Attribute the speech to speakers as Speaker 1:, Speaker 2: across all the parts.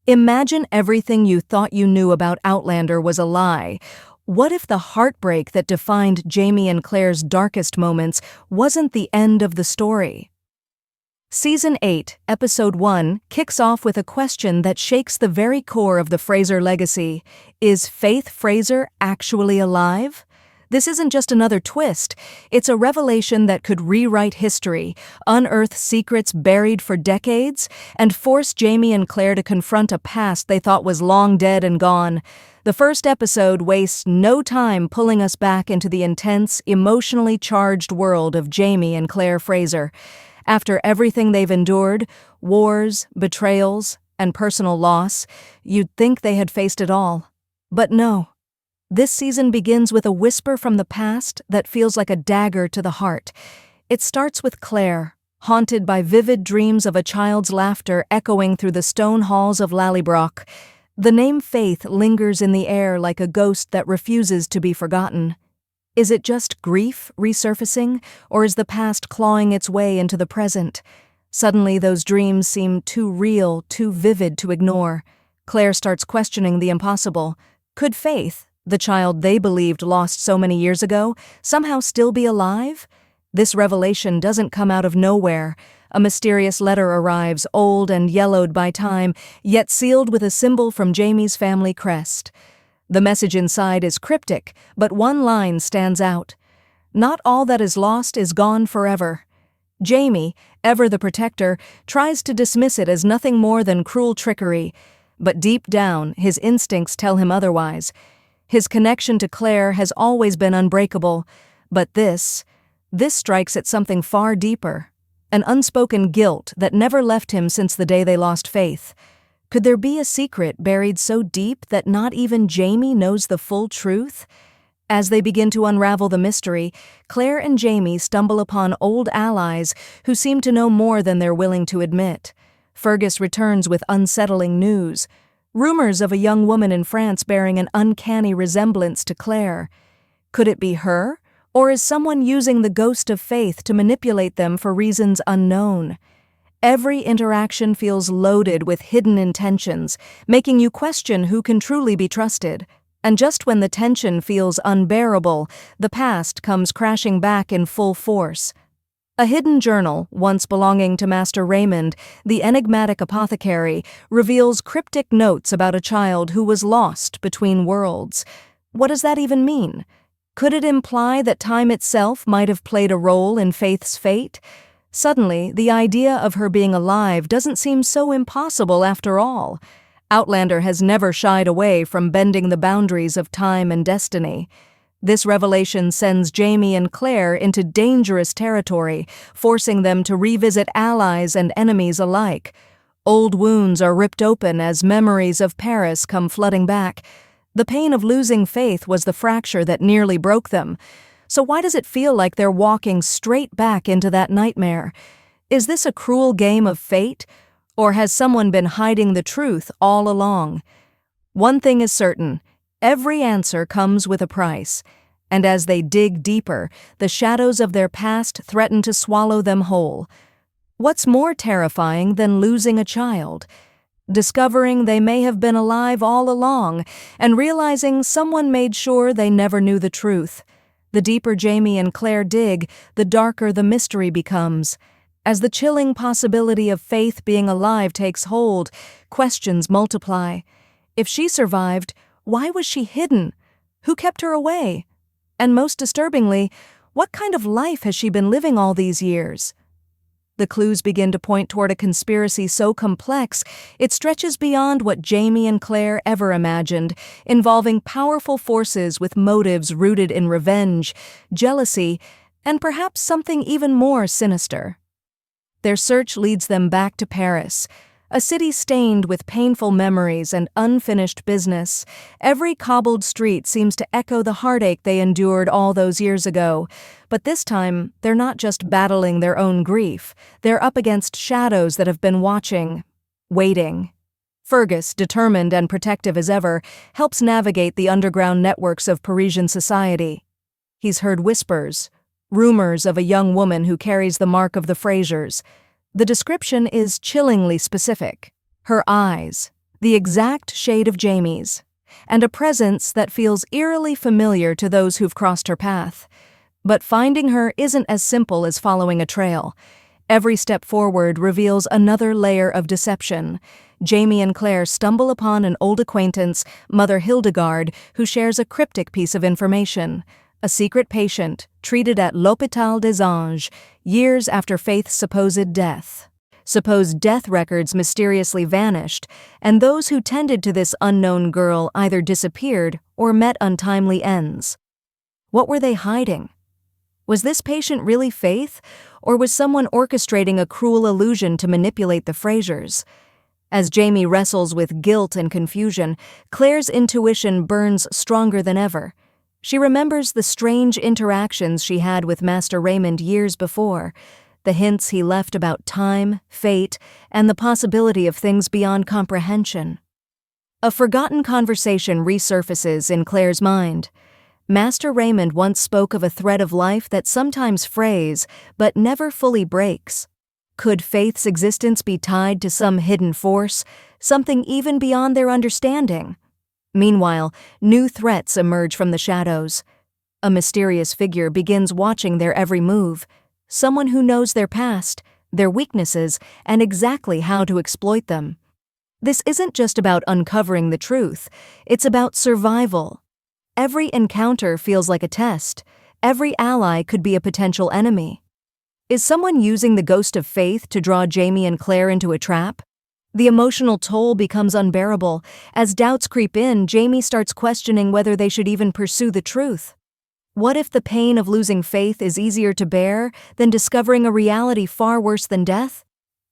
Speaker 1: Imagine everything you thought you knew about Outlander was a lie. What if the heartbreak that defined Jamie and Claire's darkest moments wasn't the end of the story? Season 8, Episode 1 kicks off with a question that shakes the very core of the Fraser legacy. Is Faith Fraser actually alive? This isn't just another twist, it's a revelation that could rewrite history, unearth secrets buried for decades, and force Jamie and Claire to confront a past they thought was long dead and gone. The first episode wastes no time pulling us back into the intense, emotionally charged world of Jamie and Claire Fraser. After everything they've endured, wars, betrayals, and personal loss, you'd think they had faced it all. But no. This season begins with a whisper from the past that feels like a dagger to the heart. It starts with Claire, haunted by vivid dreams of a child's laughter echoing through the stone halls of Lallybroch. The name Faith lingers in the air like a ghost that refuses to be forgotten. Is it just grief resurfacing, or is the past clawing its way into the present? Suddenly, those dreams seem too real, too vivid to ignore. Claire starts questioning the impossible. Could Faith, the child they believed lost so many years ago, somehow still be alive? This revelation doesn't come out of nowhere. A mysterious letter arrives, old and yellowed by time, yet sealed with a symbol from Jamie's family crest. The message inside is cryptic, but one line stands out. Not all that is lost is gone forever. Jamie, ever the protector, tries to dismiss it as nothing more than cruel trickery, but deep down, his instincts tell him otherwise. His connection to Claire has always been unbreakable, but this strikes at something far deeper, an unspoken guilt that never left him since the day they lost Faith. Could there be a secret buried so deep that not even Jamie knows the full truth? As they begin to unravel the mystery, Claire and Jamie stumble upon old allies who seem to know more than they're willing to admit. Fergus returns with unsettling news. Rumors of a young woman in France bearing an uncanny resemblance to Claire. Could it be her, or is someone using the ghost of Faith to manipulate them for reasons unknown? Every interaction feels loaded with hidden intentions, making you question who can truly be trusted. And just when the tension feels unbearable, the past comes crashing back in full force. A hidden journal, once belonging to Master Raymond, the enigmatic apothecary, reveals cryptic notes about a child who was lost between worlds. What does that even mean? Could it imply that time itself might have played a role in Faith's fate? Suddenly, the idea of her being alive doesn't seem so impossible after all. Outlander has never shied away from bending the boundaries of time and destiny. This revelation sends Jamie and Claire into dangerous territory, forcing them to revisit allies and enemies alike. Old wounds are ripped open as memories of Paris come flooding back. The pain of losing Faith was the fracture that nearly broke them. So why does it feel like they're walking straight back into that nightmare? Is this a cruel game of fate? Or has someone been hiding the truth all along? One thing is certain. Every answer comes with a price, and as they dig deeper, the shadows of their past threaten to swallow them whole. What's more terrifying than losing a child? Discovering they may have been alive all along, and realizing someone made sure they never knew the truth. The deeper Jamie and Claire dig, the darker the mystery becomes. As the chilling possibility of Faith being alive takes hold, questions multiply. If she survived, why was she hidden? Who kept her away? And most disturbingly, what kind of life has she been living all these years? The clues begin to point toward a conspiracy so complex, it stretches beyond what Jamie and Claire ever imagined, involving powerful forces with motives rooted in revenge, jealousy, and perhaps something even more sinister. Their search leads them back to Paris, a city stained with painful memories and unfinished business. Every cobbled street seems to echo the heartache they endured all those years ago. But this time, they're not just battling their own grief. They're up against shadows that have been watching, waiting. Fergus, determined and protective as ever, helps navigate the underground networks of Parisian society. He's heard whispers, rumors of a young woman who carries the mark of the Frasers. The description is chillingly specific. Her eyes, the exact shade of Jamie's, and a presence that feels eerily familiar to those who've crossed her path. But finding her isn't as simple as following a trail. Every step forward reveals another layer of deception. Jamie and Claire stumble upon an old acquaintance, Mother Hildegard, who shares a cryptic piece of information. A secret patient, treated at l'Hôpital des Anges, years after Faith's supposed death. Supposed death records mysteriously vanished, and those who tended to this unknown girl either disappeared or met untimely ends. What were they hiding? Was this patient really Faith, or was someone orchestrating a cruel illusion to manipulate the Frasers? As Jamie wrestles with guilt and confusion, Claire's intuition burns stronger than ever. She remembers the strange interactions she had with Master Raymond years before, the hints he left about time, fate, and the possibility of things beyond comprehension. A forgotten conversation resurfaces in Claire's mind. Master Raymond once spoke of a thread of life that sometimes frays, but never fully breaks. Could Faith's existence be tied to some hidden force, something even beyond their understanding? Meanwhile, new threats emerge from the shadows. A mysterious figure begins watching their every move, someone who knows their past, their weaknesses, and exactly how to exploit them. This isn't just about uncovering the truth, it's about survival. Every encounter feels like a test. Every ally could be a potential enemy. Is someone using the ghost of Faith to draw Jamie and Claire into a trap? The emotional toll becomes unbearable. As doubts creep in, Jamie starts questioning whether they should even pursue the truth. What if the pain of losing Faith is easier to bear than discovering a reality far worse than death?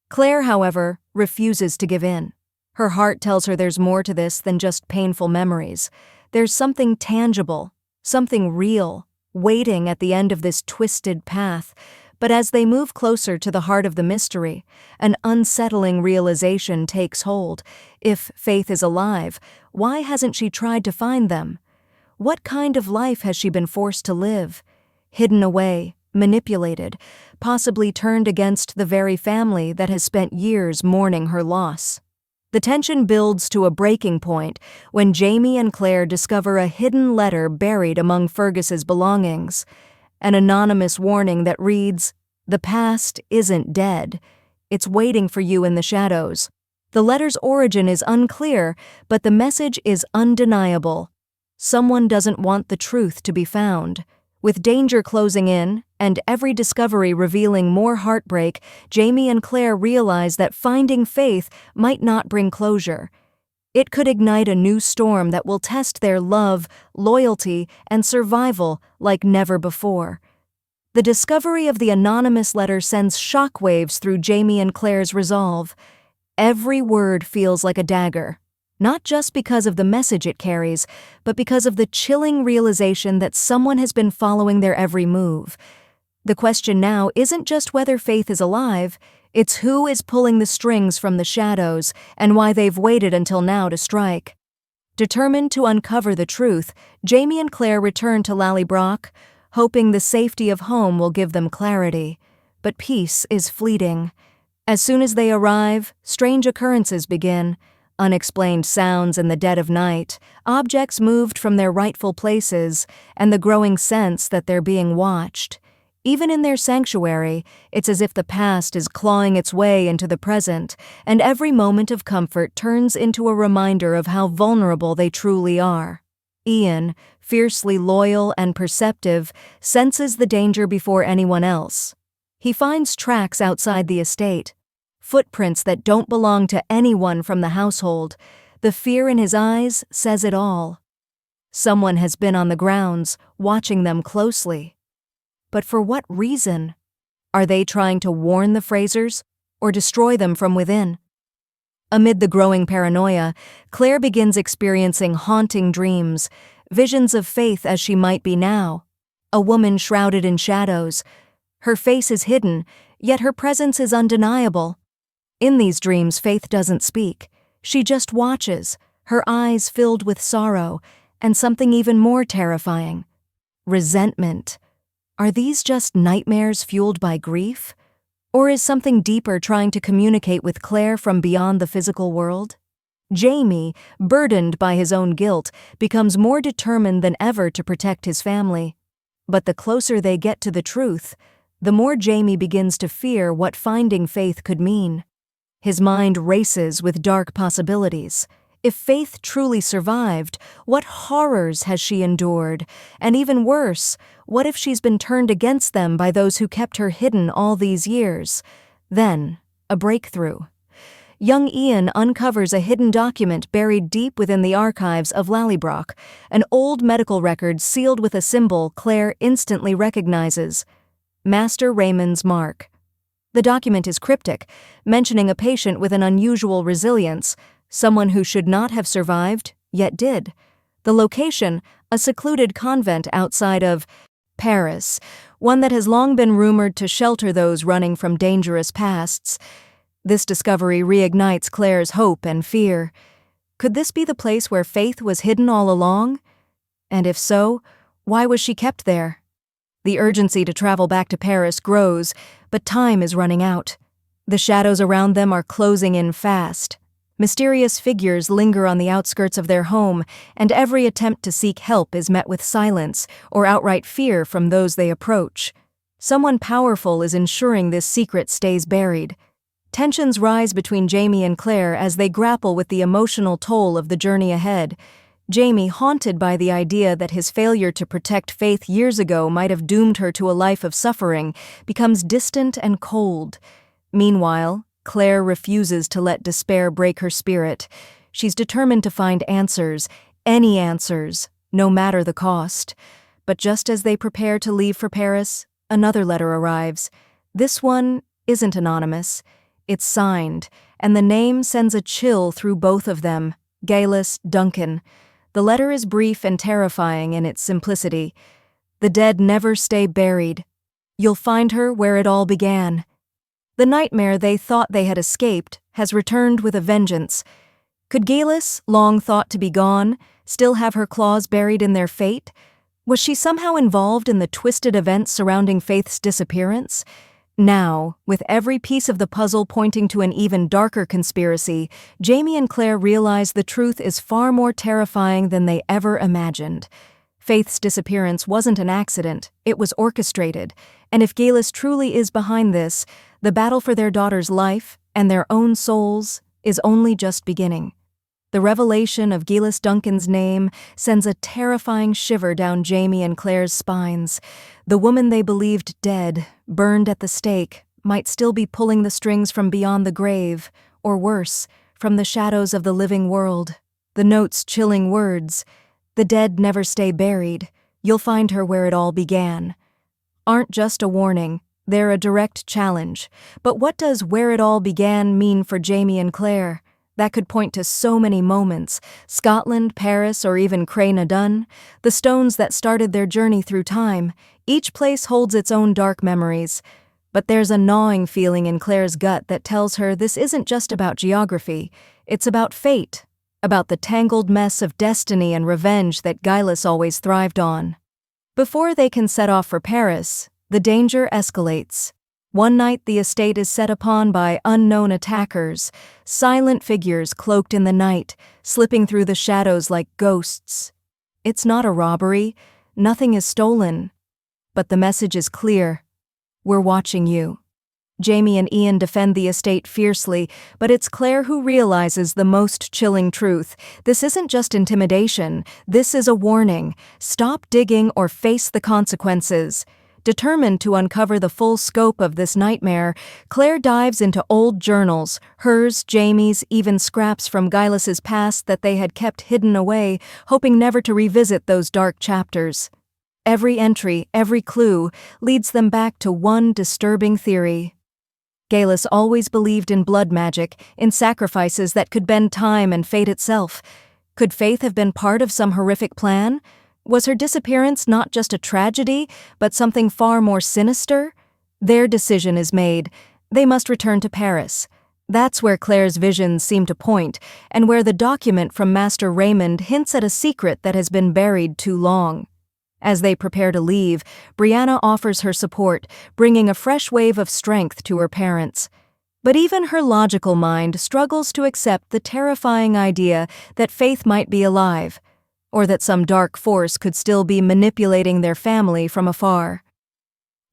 Speaker 1: Claire, however, refuses to give in. Her heart tells her there's more to this than just painful memories. There's something tangible, something real, waiting at the end of this twisted path. But as they move closer to the heart of the mystery, an unsettling realization takes hold. If Faith is alive, why hasn't she tried to find them? What kind of life has she been forced to live? Hidden away, manipulated, possibly turned against the very family that has spent years mourning her loss. The tension builds to a breaking point when Jamie and Claire discover a hidden letter buried among Fergus's belongings. An anonymous warning that reads, "The past isn't dead. It's waiting for you in the shadows." The letter's origin is unclear, but the message is undeniable. Someone doesn't want the truth to be found. With danger closing in, and every discovery revealing more heartbreak, Jamie and Claire realize that finding Faith might not bring closure. It could ignite a new storm that will test their love, loyalty, and survival like never before. The discovery of the anonymous letter sends shockwaves through Jamie and Claire's resolve. Every word feels like a dagger. Not just because of the message it carries, but because of the chilling realization that someone has been following their every move. The question now isn't just whether Faith is alive, it's who is pulling the strings from the shadows and why they've waited until now to strike. Determined to uncover the truth, Jamie and Claire return to Lallybroch, hoping the safety of home will give them clarity. But peace is fleeting. As soon as they arrive, strange occurrences begin. Unexplained sounds in the dead of night, objects moved from their rightful places, and the growing sense that they're being watched. Even in their sanctuary, it's as if the past is clawing its way into the present, and every moment of comfort turns into a reminder of how vulnerable they truly are. Ian, fiercely loyal and perceptive, senses the danger before anyone else. He finds tracks outside the estate, footprints that don't belong to anyone from the household. The fear in his eyes says it all. Someone has been on the grounds, watching them closely. But for what reason? Are they trying to warn the Frasers, or destroy them from within? Amid the growing paranoia, Claire begins experiencing haunting dreams, visions of Faith as she might be now. A woman shrouded in shadows. Her face is hidden, yet her presence is undeniable. In these dreams, Faith doesn't speak. She just watches, her eyes filled with sorrow, and something even more terrifying: resentment. Are these just nightmares fueled by grief? Or is something deeper trying to communicate with Claire from beyond the physical world? Jamie, burdened by his own guilt, becomes more determined than ever to protect his family. But the closer they get to the truth, the more Jamie begins to fear what finding Faith could mean. His mind races with dark possibilities. If Faith truly survived, what horrors has she endured? And even worse, what if she's been turned against them by those who kept her hidden all these years? Then, a breakthrough. Young Ian uncovers a hidden document buried deep within the archives of Lallybroch, an old medical record sealed with a symbol Claire instantly recognizes: Master Raymond's mark. The document is cryptic, mentioning a patient with an unusual resilience, someone who should not have survived, yet did. The location, a secluded convent outside of Paris, one that has long been rumored to shelter those running from dangerous pasts. This discovery reignites Claire's hope and fear. Could this be the place where Faith was hidden all along? And if so, why was she kept there? The urgency to travel back to Paris grows, but time is running out. The shadows around them are closing in fast. Mysterious figures linger on the outskirts of their home, and every attempt to seek help is met with silence or outright fear from those they approach. Someone powerful is ensuring this secret stays buried. Tensions rise between Jamie and Claire as they grapple with the emotional toll of the journey ahead. Jamie, haunted by the idea that his failure to protect Faith years ago might have doomed her to a life of suffering, becomes distant and cold. Meanwhile, Claire refuses to let despair break her spirit. She's determined to find answers, any answers, no matter the cost. But just as they prepare to leave for Paris, another letter arrives. This one isn't anonymous. It's signed, and the name sends a chill through both of them: Gaylis Duncan. The letter is brief and terrifying in its simplicity. The dead never stay buried. You'll find her where it all began. The nightmare they thought they had escaped has returned with a vengeance. Could Gaylis, long thought to be gone, still have her claws buried in their fate? Was she somehow involved in the twisted events surrounding Faith's disappearance? Now, with every piece of the puzzle pointing to an even darker conspiracy, Jamie and Claire realize the truth is far more terrifying than they ever imagined. Faith's disappearance wasn't an accident, it was orchestrated, and if Gaylis truly is behind this, the battle for their daughter's life and their own souls is only just beginning. The revelation of Gaylis Duncan's name sends a terrifying shiver down Jamie and Claire's spines. The woman they believed dead, burned at the stake, might still be pulling the strings from beyond the grave, or worse, from the shadows of the living world. The note's chilling words: "The dead never stay buried. You'll find her where it all began," aren't just a warning, they're a direct challenge. But what does "where it all began" mean for Jamie and Claire? That could point to so many moments: Scotland, Paris, or even Cray-na-Dun, the stones that started their journey through time. Each place holds its own dark memories. But there's a gnawing feeling in Claire's gut that tells her this isn't just about geography, it's about fate, about the tangled mess of destiny and revenge that Gaylis always thrived on. Before they can set off for Paris, the danger escalates. One night the estate is set upon by unknown attackers, silent figures cloaked in the night, slipping through the shadows like ghosts. It's not a robbery, nothing is stolen. But the message is clear: we're watching you. Jamie and Ian defend the estate fiercely, but it's Claire who realizes the most chilling truth. This isn't just intimidation, this is a warning. Stop digging or face the consequences. Determined to uncover the full scope of this nightmare, Claire dives into old journals, hers, Jamie's, even scraps from Gaylis's past that they had kept hidden away, hoping never to revisit those dark chapters. Every entry, every clue, leads them back to one disturbing theory. Gaylis always believed in blood magic, in sacrifices that could bend time and fate itself. Could Faith have been part of some horrific plan? Was her disappearance not just a tragedy, but something far more sinister? Their decision is made. They must return to Paris. That's where Claire's visions seem to point, and where the document from Master Raymond hints at a secret that has been buried too long. As they prepare to leave, Brianna offers her support, bringing a fresh wave of strength to her parents. But even her logical mind struggles to accept the terrifying idea that Faith might be alive, or that some dark force could still be manipulating their family from afar.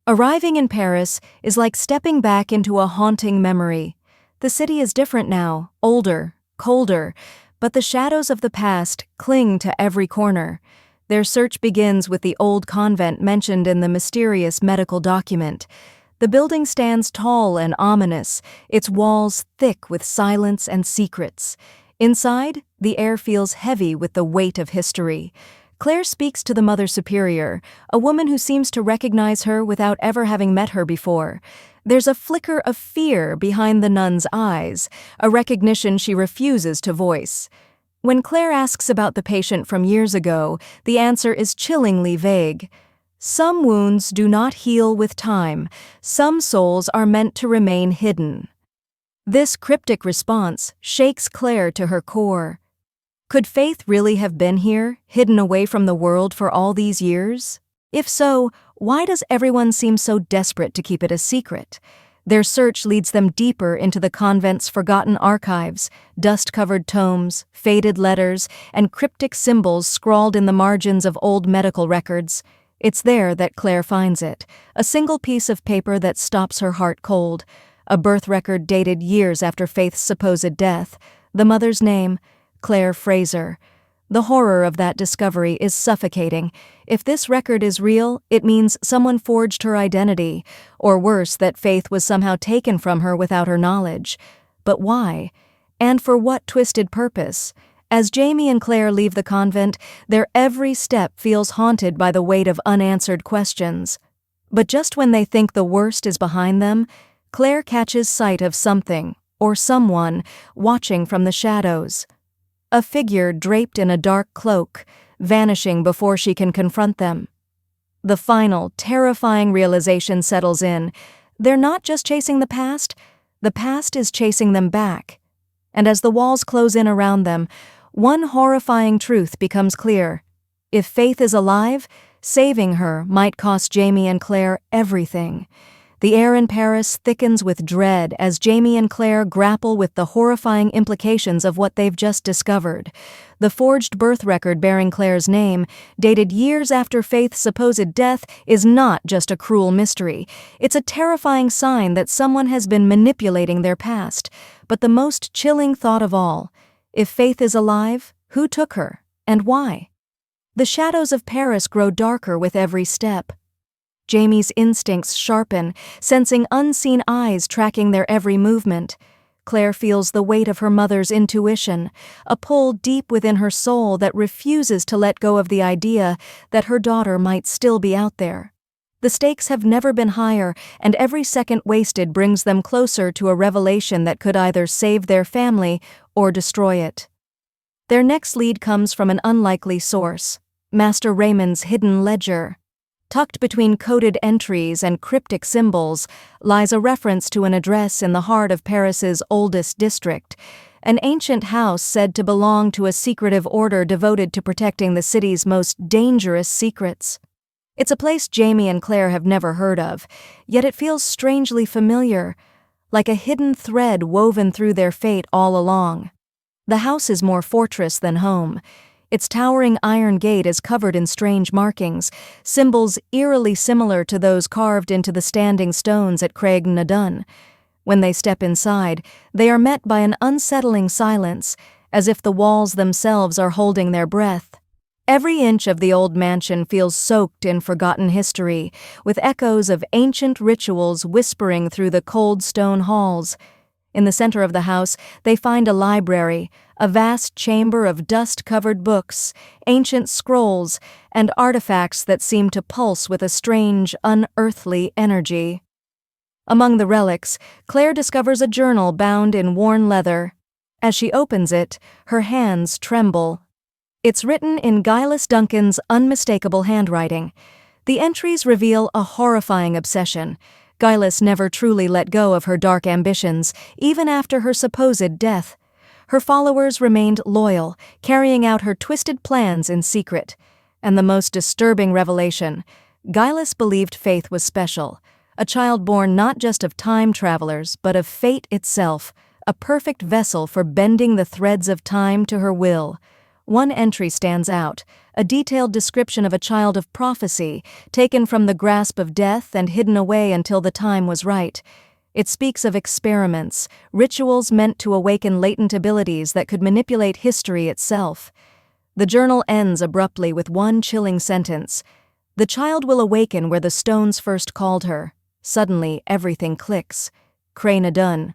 Speaker 1: Arriving in Paris is like stepping back into a haunting memory. The city is different now, older, colder, but the shadows of the past cling to every corner. Their search begins with the old convent mentioned in the mysterious medical document. The building stands tall and ominous, its walls thick with silence and secrets. Inside, the air feels heavy with the weight of history. Claire speaks to the Mother Superior, a woman who seems to recognize her without ever having met her before. There's a flicker of fear behind the nun's eyes, a recognition she refuses to voice. When Claire asks about the patient from years ago, the answer is chillingly vague. Some wounds do not heal with time. Some souls are meant to remain hidden. This cryptic response shakes Claire to her core. Could Faith really have been here, hidden away from the world for all these years? If so, why does everyone seem so desperate to keep it a secret? Their search leads them deeper into the convent's forgotten archives, dust-covered tomes, faded letters, and cryptic symbols scrawled in the margins of old medical records. It's there that Claire finds it, a single piece of paper that stops her heart cold, a birth record dated years after Faith's supposed death, the mother's name, Claire Fraser. The horror of that discovery is suffocating. If this record is real, it means someone forged her identity, or worse, that Faith was somehow taken from her without her knowledge. But why? And for what twisted purpose? As Jamie and Claire leave the convent, their every step feels haunted by the weight of unanswered questions. But just when they think the worst is behind them, Claire catches sight of something, or someone, watching from the shadows. A figure draped in a dark cloak, vanishing before she can confront them. The final, terrifying realization settles in. They're not just chasing the past is chasing them back. And as the walls close in around them, one horrifying truth becomes clear. If Faith is alive, saving her might cost Jamie and Claire everything. The air in Paris thickens with dread as Jamie and Claire grapple with the horrifying implications of what they've just discovered. The forged birth record bearing Claire's name, dated years after Faith's supposed death, is not just a cruel mystery. It's a terrifying sign that someone has been manipulating their past. But the most chilling thought of all, if Faith is alive, who took her, and why? The shadows of Paris grow darker with every step. Jamie's instincts sharpen, sensing unseen eyes tracking their every movement. Claire feels the weight of her mother's intuition, a pull deep within her soul that refuses to let go of the idea that her daughter might still be out there. The stakes have never been higher, and every second wasted brings them closer to a revelation that could either save their family or destroy it. Their next lead comes from an unlikely source, Master Raymond's hidden ledger. Tucked between coded entries and cryptic symbols lies a reference to an address in the heart of Paris's oldest district, an ancient house said to belong to a secretive order devoted to protecting the city's most dangerous secrets. It's a place Jamie and Claire have never heard of, yet it feels strangely familiar, like a hidden thread woven through their fate all along. The house is more fortress than home. Its towering iron gate is covered in strange markings, symbols eerily similar to those carved into the standing stones at Craig na Dun. When they step inside, they are met by an unsettling silence, as if the walls themselves are holding their breath. Every inch of the old mansion feels soaked in forgotten history, with echoes of ancient rituals whispering through the cold stone halls. In the center of the house, they find a library, a vast chamber of dust-covered books, ancient scrolls, and artifacts that seem to pulse with a strange, unearthly energy. Among the relics, Claire discovers a journal bound in worn leather. As she opens it, her hands tremble. It's written in Gillis Duncan's unmistakable handwriting. The entries reveal a horrifying obsession. Gillis never truly let go of her dark ambitions, even after her supposed death. Her followers remained loyal, carrying out her twisted plans in secret. And the most disturbing revelation, Gillis believed Faith was special, A child born not just of time travelers, but of fate itself, a perfect vessel for bending the threads of time to her will. One entry stands out, a detailed description of a child of prophecy, taken from the grasp of death and hidden away until the time was right. It speaks of experiments, rituals meant to awaken latent abilities that could manipulate history itself. The journal ends abruptly with one chilling sentence. The child will awaken where the stones first called her. Suddenly, everything clicks. Craina done.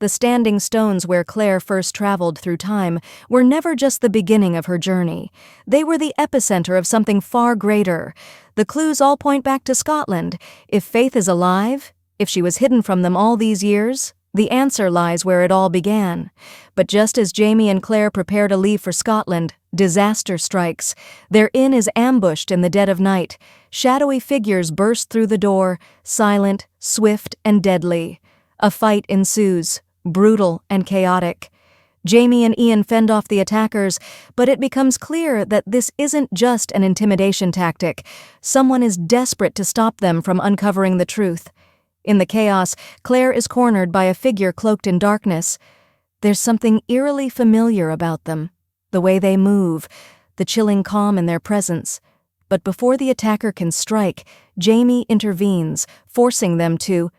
Speaker 1: The standing stones where Claire first traveled through time were never just the beginning of her journey. They were the epicenter of something far greater. The clues all point back to Scotland. If Faith is alive, if she was hidden from them all these years, the answer lies where it all began. But just as Jamie and Claire prepare to leave for Scotland, disaster strikes. Their inn is ambushed in the dead of night. Shadowy figures burst through the door, silent, swift, and deadly. A fight ensues, brutal and chaotic. Jamie and Ian fend off the attackers, but it becomes clear that this isn't just an intimidation tactic. Someone is desperate to stop them from uncovering the truth. In the chaos, Claire is cornered by a figure cloaked in darkness. There's something eerily familiar about them, the way they move, the chilling calm in their presence. But before the attacker can strike, Jamie intervenes, forcing them to